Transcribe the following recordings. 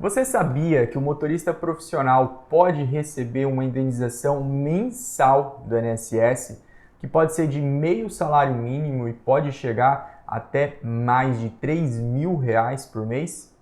Você sabia que o motorista profissional pode receber uma indenização mensal do INSS, que pode ser de meio salário mínimo e pode chegar até mais de R$ 3.000 por mês?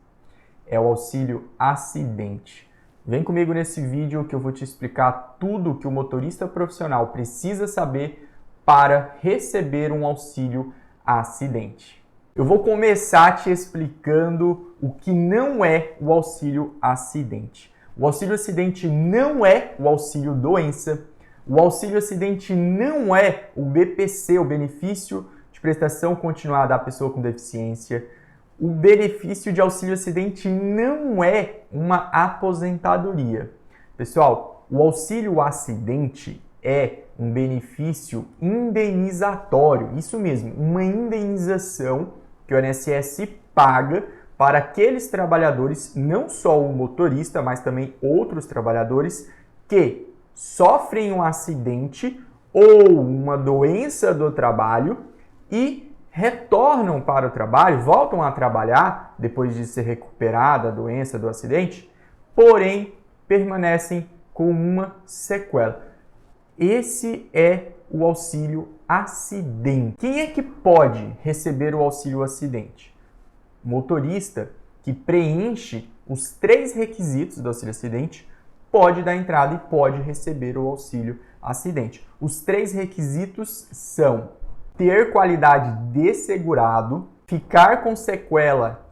É o auxílio acidente. Vem comigo nesse vídeo que eu vou te explicar tudo que o motorista profissional precisa saber para receber um auxílio acidente. Eu vou começar te explicando o que não é o auxílio acidente. O auxílio acidente não é o auxílio doença. O auxílio acidente não é o BPC, o benefício de prestação continuada à pessoa com deficiência. O benefício de auxílio acidente não é uma aposentadoria. Pessoal, o auxílio acidente é um benefício indenizatório, isso mesmo, uma indenização que o INSS paga para aqueles trabalhadores, não só o motorista, mas também outros trabalhadores que sofrem um acidente ou uma doença do trabalho e retornam para o trabalho, voltam a trabalhar depois de ser recuperada a doença do acidente, porém permanecem com uma sequela. Esse é o auxílio acidente. Quem é que pode receber o auxílio acidente? O motorista que preenche os 3 requisitos do auxílio acidente pode dar entrada e pode receber o auxílio acidente. Os 3 requisitos são ter qualidade de segurado, ficar com sequela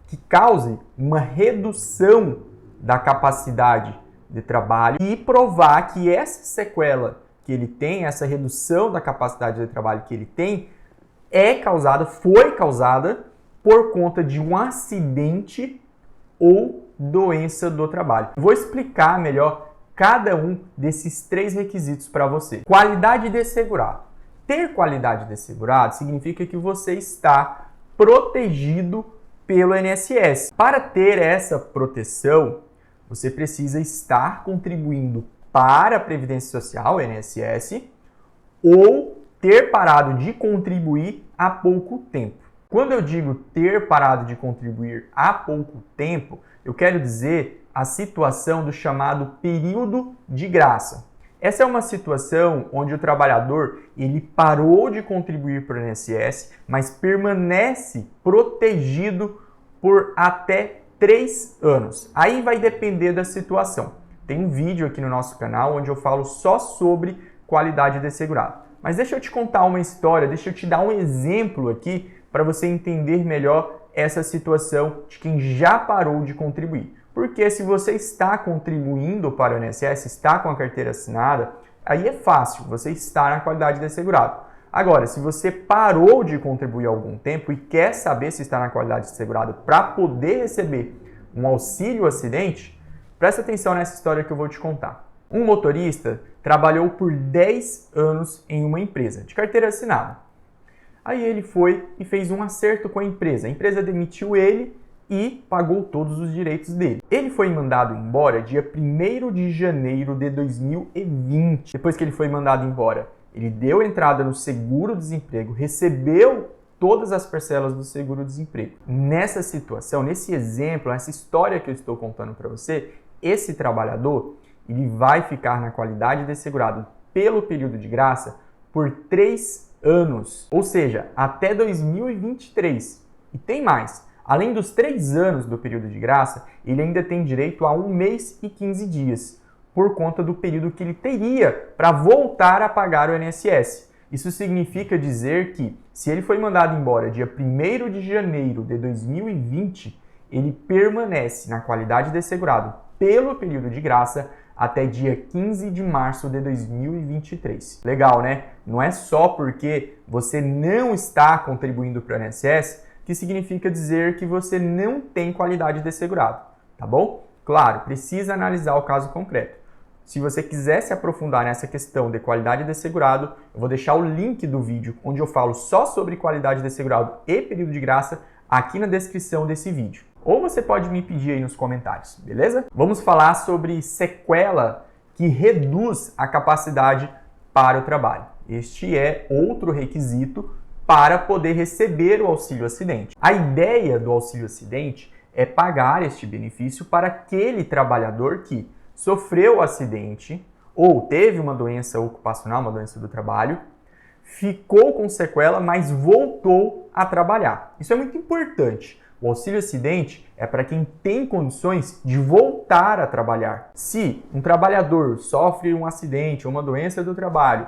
que cause uma redução da capacidade de trabalho e provar que essa sequela que ele tem, essa redução da capacidade de trabalho que ele tem, foi causada por conta de um acidente ou doença do trabalho. Vou explicar melhor cada um desses 3 requisitos para você. Qualidade de segurado. Ter qualidade de segurado significa que você está protegido pelo INSS. Para ter essa proteção, você precisa estar contribuindo para a Previdência Social, INSS, ou ter parado de contribuir há pouco tempo. Quando eu digo ter parado de contribuir há pouco tempo, eu quero dizer a situação do chamado período de graça. Essa é uma situação onde o trabalhador ele parou de contribuir para o INSS, mas permanece protegido por até 3 anos. Aí vai depender da situação. Tem um vídeo aqui no nosso canal onde eu falo só sobre qualidade de segurado. Mas deixa eu te contar uma história, deixa eu te dar um exemplo aqui para você entender melhor essa situação de quem já parou de contribuir. Porque se você está contribuindo para o INSS, está com a carteira assinada, aí é fácil, você está na qualidade de segurado. Agora, se você parou de contribuir há algum tempo e quer saber se está na qualidade de segurado para poder receber um auxílio acidente, presta atenção nessa história que eu vou te contar. Um motorista trabalhou por 10 anos em uma empresa de carteira assinada. Aí ele foi e fez um acerto com a empresa demitiu ele e pagou todos os direitos dele. Ele foi mandado embora dia 1º de janeiro de 2020. Depois que ele foi mandado embora, ele deu entrada no seguro-desemprego, recebeu todas as parcelas do seguro-desemprego. Nessa situação, nesse exemplo, nessa história que eu estou contando para você, esse trabalhador ele vai ficar na qualidade de segurado pelo período de graça por 3 anos, ou seja, até 2023. E tem mais. Além dos 3 anos do período de graça, ele ainda tem direito a 1 mês e 15 dias, por conta do período que ele teria para voltar a pagar o INSS. Isso significa dizer que, se ele foi mandado embora dia 1º de janeiro de 2020, ele permanece na qualidade de segurado pelo período de graça até dia 15 de março de 2023. Legal, né? Não é só porque você não está contribuindo para o INSS que significa dizer que você não tem qualidade de segurado, tá bom? Claro, precisa analisar o caso concreto. Se você quiser se aprofundar nessa questão de qualidade de segurado, eu vou deixar o link do vídeo onde eu falo só sobre qualidade de segurado e período de graça aqui na descrição desse vídeo. Ou você pode me pedir aí nos comentários, beleza? Vamos falar sobre sequela que reduz a capacidade para o trabalho. Este é outro requisito para poder receber o auxílio acidente. A ideia do auxílio acidente é pagar este benefício para aquele trabalhador que sofreu o acidente ou teve uma doença ocupacional, uma doença do trabalho, ficou com sequela, mas voltou a trabalhar. Isso é muito importante. O auxílio-acidente é para quem tem condições de voltar a trabalhar. Se um trabalhador sofre um acidente ou uma doença do trabalho,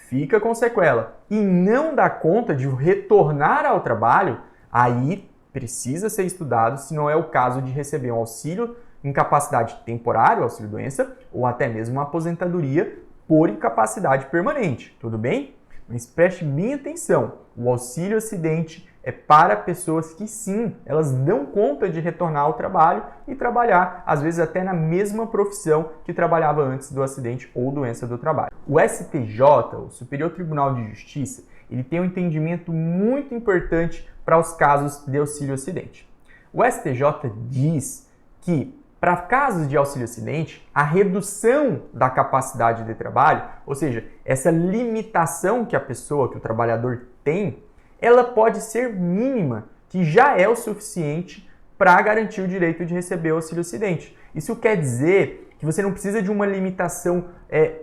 fica com sequela e não dá conta de retornar ao trabalho, aí precisa ser estudado se não é o caso de receber um auxílio incapacidade temporária, auxílio-doença, ou até mesmo uma aposentadoria por incapacidade permanente, tudo bem? Mas preste bem atenção, o auxílio-acidente é para pessoas que sim, elas dão conta de retornar ao trabalho e trabalhar, às vezes até na mesma profissão que trabalhava antes do acidente ou doença do trabalho. O STJ, o Superior Tribunal de Justiça, ele tem um entendimento muito importante para os casos de auxílio-acidente. O STJ diz que para casos de auxílio-acidente, a redução da capacidade de trabalho, ou seja, essa limitação que a pessoa, que o trabalhador tem, ela pode ser mínima, que já é o suficiente para garantir o direito de receber o auxílio-acidente. Isso quer dizer que você não precisa de uma limitação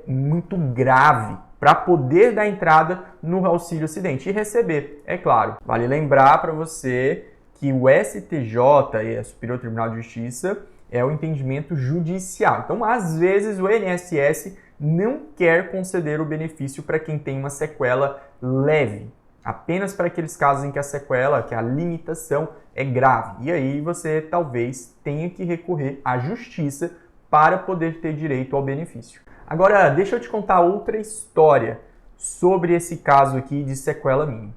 muito grave para poder dar entrada no auxílio-acidente e receber, é claro. Vale lembrar para você que o STJ, o Superior Tribunal de Justiça, é o entendimento judicial. Então, às vezes, o INSS não quer conceder o benefício para quem tem uma sequela leve, apenas para aqueles casos em que a sequela, que a limitação é grave. E aí você talvez tenha que recorrer à justiça para poder ter direito ao benefício. Agora, deixa eu te contar outra história sobre esse caso aqui de sequela mínima.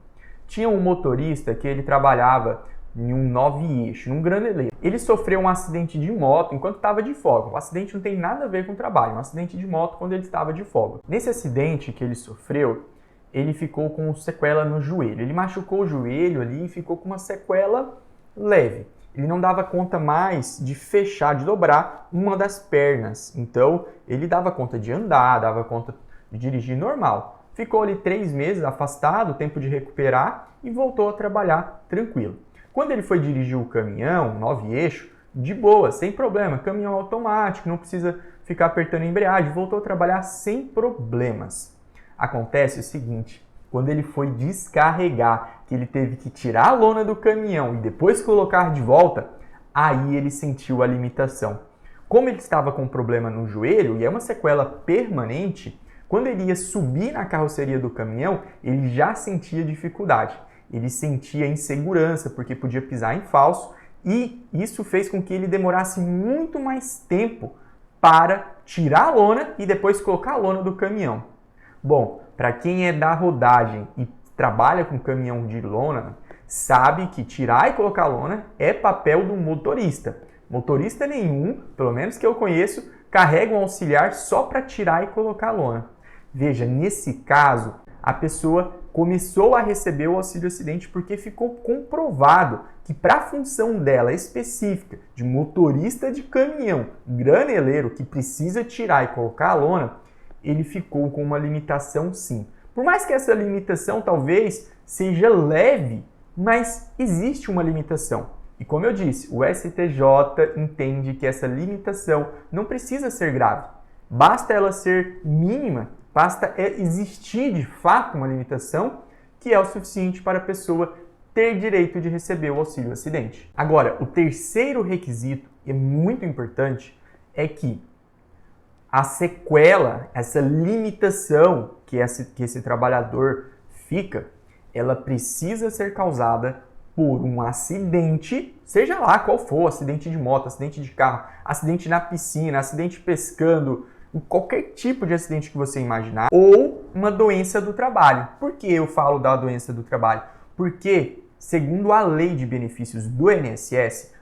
Tinha um motorista que ele trabalhava em um 9-eixo, num graneleiro. Ele sofreu um acidente de moto enquanto estava de folga. O acidente não tem nada a ver com o trabalho, um acidente de moto quando ele estava de folga. Nesse acidente que ele sofreu, ele ficou com sequela no joelho. Ele machucou o joelho ali e ficou com uma sequela leve. Ele não dava conta mais de fechar, de dobrar uma das pernas. Então, ele dava conta de andar, dava conta de dirigir normal. Ficou ali 3 meses afastado, tempo de recuperar e voltou a trabalhar tranquilo. Quando ele foi dirigir o caminhão, 9-eixo, de boa, sem problema, caminhão automático, não precisa ficar apertando a embreagem, voltou a trabalhar sem problemas. Acontece o seguinte, quando ele foi descarregar, que ele teve que tirar a lona do caminhão e depois colocar de volta, aí ele sentiu a limitação. Como ele estava com um problema no joelho, e é uma sequela permanente, quando ele ia subir na carroceria do caminhão, ele já sentia dificuldade. Ele sentia insegurança porque podia pisar em falso e isso fez com que ele demorasse muito mais tempo para tirar a lona e depois colocar a lona do caminhão. Bom, para quem é da rodagem e trabalha com caminhão de lona, sabe que tirar e colocar a lona é papel do motorista. Motorista nenhum, pelo menos que eu conheço, carrega um auxiliar só para tirar e colocar a lona. Veja, nesse caso, a pessoa começou a receber o auxílio-acidente porque ficou comprovado que para a função dela específica de motorista de caminhão, graneleiro, que precisa tirar e colocar a lona, ele ficou com uma limitação sim. Por mais que essa limitação talvez seja leve, mas existe uma limitação. E como eu disse, o STJ entende que essa limitação não precisa ser grave. Basta ela ser mínima, basta existir de fato uma limitação que é o suficiente para a pessoa ter direito de receber o auxílio-acidente. Agora, o terceiro requisito, e é muito importante, é que a sequela, essa limitação que esse trabalhador fica, ela precisa ser causada por um acidente, seja lá qual for, acidente de moto, acidente de carro, acidente na piscina, acidente pescando, qualquer tipo de acidente que você imaginar, ou uma doença do trabalho. Por que eu falo da doença do trabalho? Porque, segundo a lei de benefícios do INSS,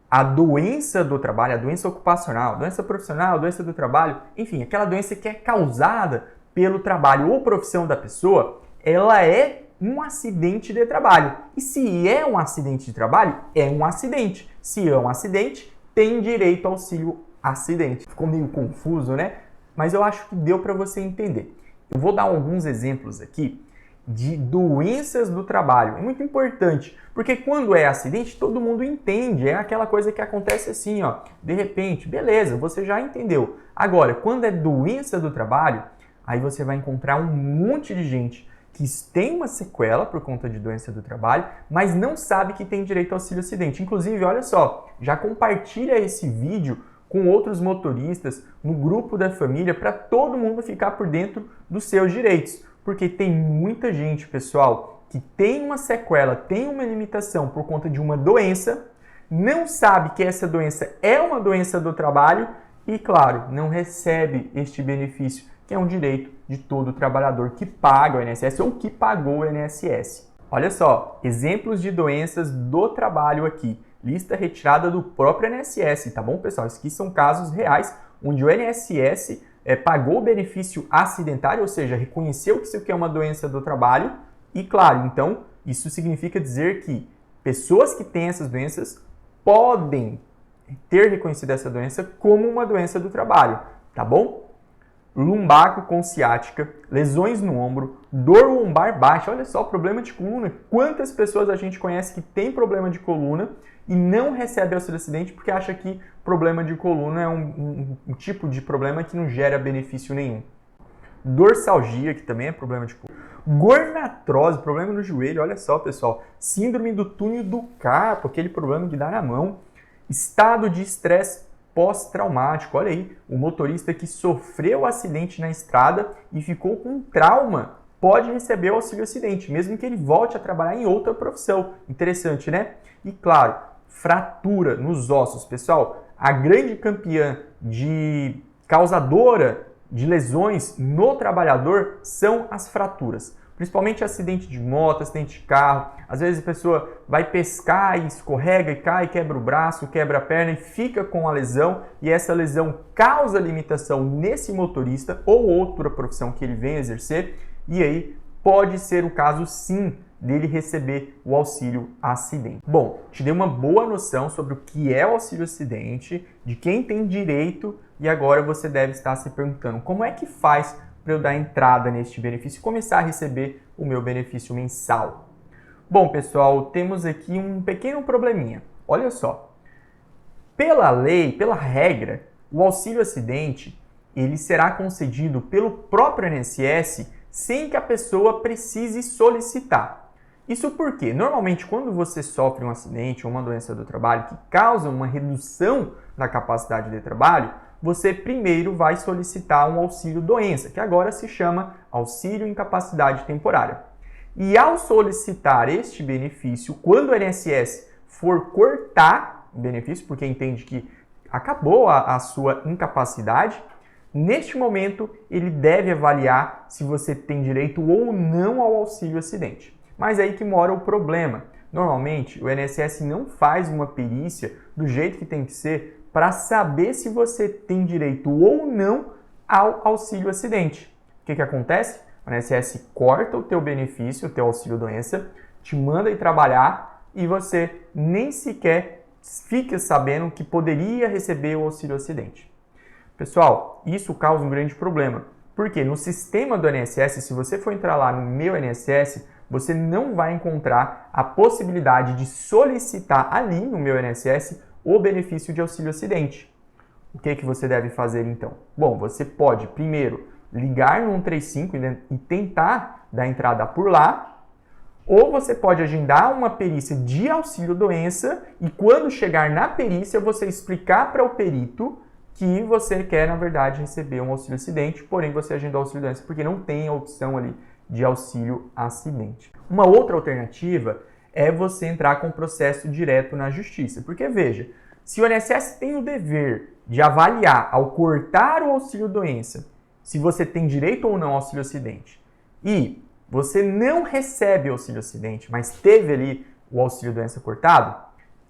a doença do trabalho, a doença ocupacional, a doença profissional, a doença do trabalho, enfim, aquela doença que é causada pelo trabalho ou profissão da pessoa, ela é um acidente de trabalho. E se é um acidente de trabalho, é um acidente. Se é um acidente, tem direito ao auxílio-acidente. Ficou meio confuso, né? Mas eu acho que deu para você entender. Eu vou dar alguns exemplos aqui de doenças do trabalho. É muito importante, porque quando é acidente, todo mundo entende. É aquela coisa que acontece assim, ó, de repente, beleza, você já entendeu. Agora, quando é doença do trabalho, aí você vai encontrar um monte de gente que tem uma sequela por conta de doença do trabalho, mas não sabe que tem direito ao auxílio acidente. Inclusive, olha só, já compartilha esse vídeo com outros motoristas no grupo da família para todo mundo ficar por dentro dos seus direitos. Porque tem muita gente, pessoal, que tem uma sequela, tem uma limitação por conta de uma doença, não sabe que essa doença é uma doença do trabalho e, claro, não recebe este benefício, que é um direito de todo trabalhador que paga o INSS ou que pagou o INSS. Olha só, exemplos de doenças do trabalho aqui. Lista retirada do próprio INSS, tá bom, pessoal? Esses aqui são casos reais onde o INSS pagou o benefício acidentário, ou seja, reconheceu que isso aqui é uma doença do trabalho e, claro, então, isso significa dizer que pessoas que têm essas doenças podem ter reconhecido essa doença como uma doença do trabalho, tá bom? Lumbago com ciática, lesões no ombro, dor lombar baixa, olha só, problema de coluna. Quantas pessoas a gente conhece que tem problema de coluna e não recebe auxílio acidente porque acha que problema de coluna é um tipo de problema que não gera benefício nenhum. Dorsalgia, que também é problema de coluna. Gornatrose, problema no joelho, olha só, pessoal. Síndrome do túnel do carpo, aquele problema que dá na mão. Estado de estresse pós-traumático, olha aí, o motorista que sofreu acidente na estrada e ficou com trauma pode receber o auxílio acidente, mesmo que ele volte a trabalhar em outra profissão. Interessante, né? E claro, fratura nos ossos. Pessoal, a grande campeã causadora de lesões no trabalhador são as fraturas. Principalmente acidente de moto, acidente de carro. Às vezes a pessoa vai pescar e escorrega e cai, quebra o braço, quebra a perna e fica com a lesão. E essa lesão causa limitação nesse motorista ou outra profissão que ele vem exercer. E aí pode ser o caso, sim, dele receber o auxílio acidente. Bom, te dei uma boa noção sobre o que é o auxílio acidente, de quem tem direito, e agora você deve estar se perguntando como é que faz para eu dar entrada neste benefício e começar a receber o meu benefício mensal. Bom, pessoal, temos aqui um pequeno probleminha. Olha só, pela lei, pela regra, o auxílio acidente ele será concedido pelo próprio INSS sem que a pessoa precise solicitar. Isso porque, normalmente, quando você sofre um acidente ou uma doença do trabalho que causa uma redução da capacidade de trabalho, você primeiro vai solicitar um auxílio doença, que agora se chama auxílio incapacidade temporária. E ao solicitar este benefício, quando o INSS for cortar o benefício, porque entende que acabou a sua incapacidade, neste momento ele deve avaliar se você tem direito ou não ao auxílio acidente. Mas aí que mora o problema. Normalmente o INSS não faz uma perícia do jeito que tem que ser para saber se você tem direito ou não ao auxílio acidente. O que acontece? O INSS corta o teu benefício, o teu auxílio doença, te manda ir trabalhar e você nem sequer fica sabendo que poderia receber o auxílio acidente. Pessoal, isso causa um grande problema, porque no sistema do INSS, se você for entrar lá no Meu INSS, você não vai encontrar a possibilidade de solicitar ali no Meu INSS o benefício de auxílio acidente. O que você deve fazer então? Bom, você pode primeiro ligar no 135 e tentar dar entrada por lá, ou você pode agendar uma perícia de auxílio doença e quando chegar na perícia você explicar para o perito que você quer, na verdade, receber um auxílio acidente, porém você agendou auxílio doença porque não tem a opção ali de auxílio acidente. Uma outra alternativa é você entrar com processo direto na justiça. Porque, veja, se o INSS tem o dever de avaliar, ao cortar o auxílio-doença, se você tem direito ou não ao auxílio-acidente, e você não recebe o auxílio-acidente, mas teve ali o auxílio-doença cortado,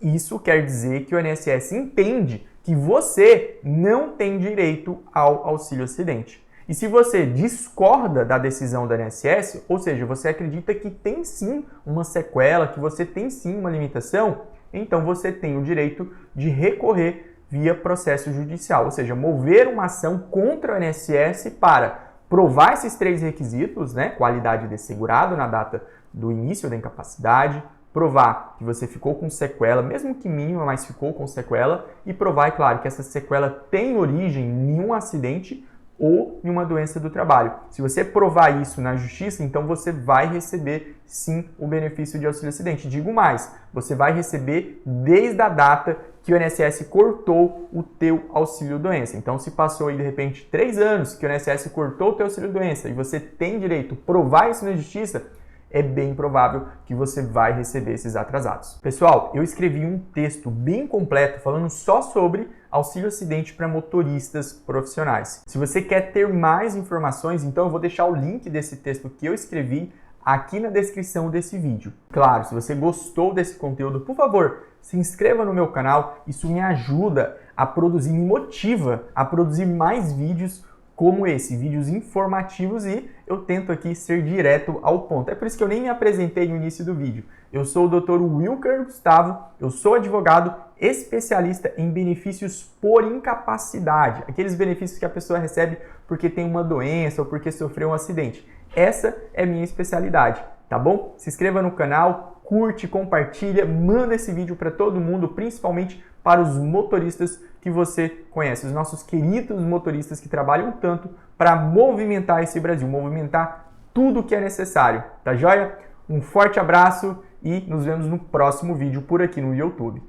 isso quer dizer que o INSS entende que você não tem direito ao auxílio-acidente. E se você discorda da decisão da INSS, ou seja, você acredita que tem sim uma sequela, que você tem sim uma limitação, então você tem o direito de recorrer via processo judicial, ou seja, mover uma ação contra o INSS para provar esses 3 requisitos, né? Qualidade de segurado na data do início da incapacidade, provar que você ficou com sequela, mesmo que mínima, mas ficou com sequela, e provar, é claro, que essa sequela tem origem em um acidente ou em uma doença do trabalho. Se você provar isso na justiça, então você vai receber sim o benefício de auxílio-acidente. Digo mais, você vai receber desde a data que o INSS cortou o teu auxílio-doença. Então, se passou aí, de repente, 3 anos que o INSS cortou o teu auxílio-doença e você tem direito a provar isso na justiça, é bem provável que você vai receber esses atrasados. Pessoal, eu escrevi um texto bem completo falando só sobre auxílio-acidente para motoristas profissionais. Se você quer ter mais informações, então eu vou deixar o link desse texto que eu escrevi aqui na descrição desse vídeo. Claro, se você gostou desse conteúdo, por favor, se inscreva no meu canal, isso me ajuda a produzir, me motiva a produzir mais vídeos como esse, vídeos informativos, e eu tento aqui ser direto ao ponto. É por isso que eu nem me apresentei no início do vídeo. Eu sou o Dr. Wilker Gustavo, eu sou advogado especialista em benefícios por incapacidade, aqueles benefícios que a pessoa recebe porque tem uma doença ou porque sofreu um acidente. Essa é minha especialidade, tá bom? Se inscreva no canal, curte, compartilha, manda esse vídeo para todo mundo, principalmente para os motoristas que você conhece, os nossos queridos motoristas que trabalham tanto para movimentar esse Brasil, movimentar tudo o que é necessário, tá joia? Um forte abraço e nos vemos no próximo vídeo por aqui no YouTube.